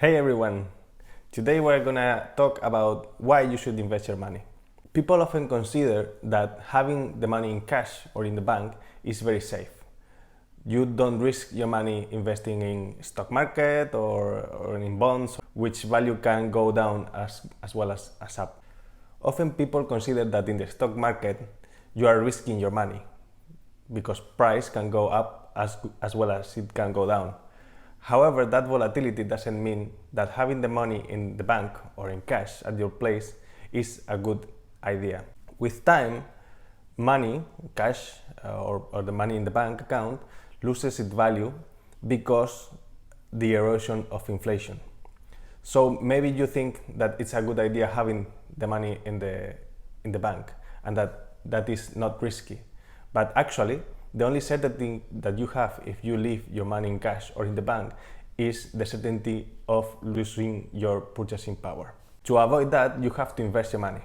Hey everyone! Today we're gonna talk about why you should invest your money. People often consider that having the money in cash or in the bank is very safe. You don't risk your money investing in stock market or in bonds, which value can go down as well as up. Often people consider that in the stock market you are risking your money because price can go up as well as it can go down. However, that volatility doesn't mean that having the money in the bank or in cash at your place is a good idea. With time, money, cash or the money in the bank account loses its value because the erosion of inflation. So maybe you think that it's a good idea having the money in the bank and that is not risky. But actually, the only certainty that you have if you leave your money in cash or in the bank is the certainty of losing your purchasing power. To avoid that, you have to invest your money.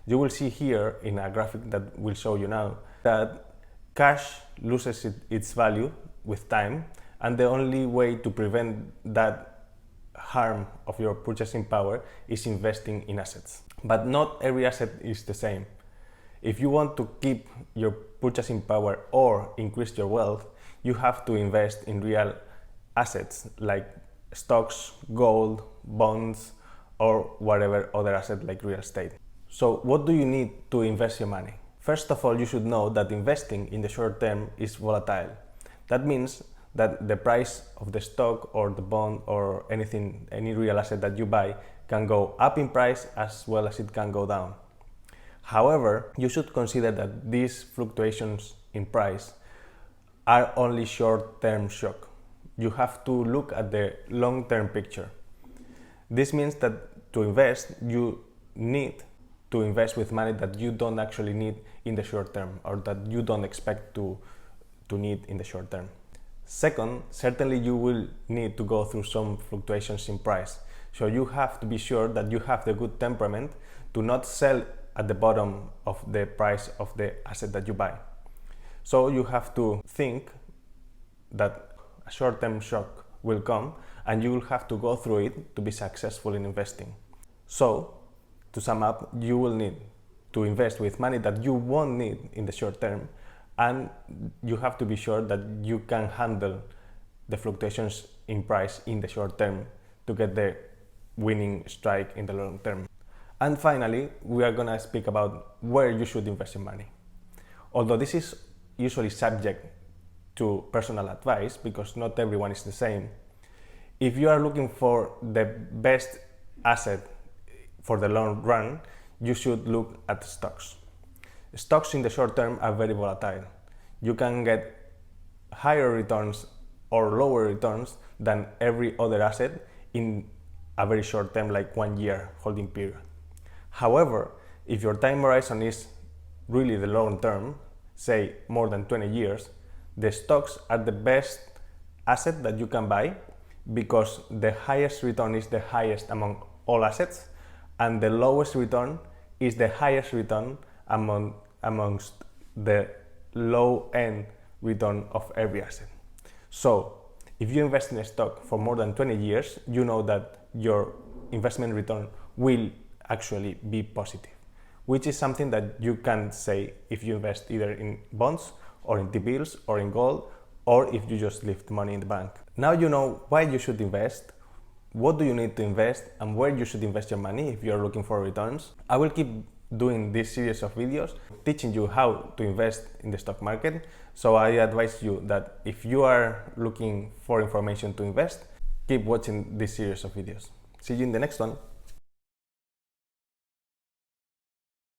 You will see here in a graphic that will show you now that cash loses its value with time, and the only way to prevent that harm of your purchasing power is investing in assets. But not every asset is the same. If you want to keep your purchasing power or increase your wealth, you have to invest in real assets like stocks, gold, bonds, or whatever other asset like real estate. So what do you need to invest your money? First of all, you should know that investing in the short term is volatile. That means that the price of the stock or the bond or anything, any real asset that you buy can go up in price as well as it can go down. However, you should consider that these fluctuations in price are only short-term shock. You have to look at the long-term picture. This means that to invest, you need to invest with money that you don't actually need in the short term or that you don't expect to need in the short term. Second, certainly you will need to go through some fluctuations in price. So you have to be sure that you have the good temperament to not sell at the bottom of the price of the asset that you buy. So you have to think that a short-term shock will come and you will have to go through it to be successful in investing. So, to sum up, you will need to invest with money that you won't need in the short term, and you have to be sure that you can handle the fluctuations in price in the short term to get the winning strike in the long term. And finally, we are going to speak about where you should invest your money. Although this is usually subject to personal advice because not everyone is the same, if you are looking for the best asset for the long run, you should look at stocks. Stocks in the short term are very volatile. You can get higher returns or lower returns than every other asset in a very short term, like 1 year holding period. However, if your time horizon is really the long term, say more than 20 years, the stocks are the best asset that you can buy because the highest return is the highest among all assets and the lowest return is the highest return amongst the low-end return of every asset. So, if you invest in a stock for more than 20 years, you know that your investment return will actually be positive, which is something that you can say if you invest either in bonds or in T-bills or in gold, or if you just leave the money in the bank. Now you know why you should invest, what do you need to invest, and where you should invest your money if you are looking for returns. I will keep doing this series of videos teaching you how to invest in the stock market, so I advise you that if you are looking for information to invest, keep watching this series of videos. See you in the next one.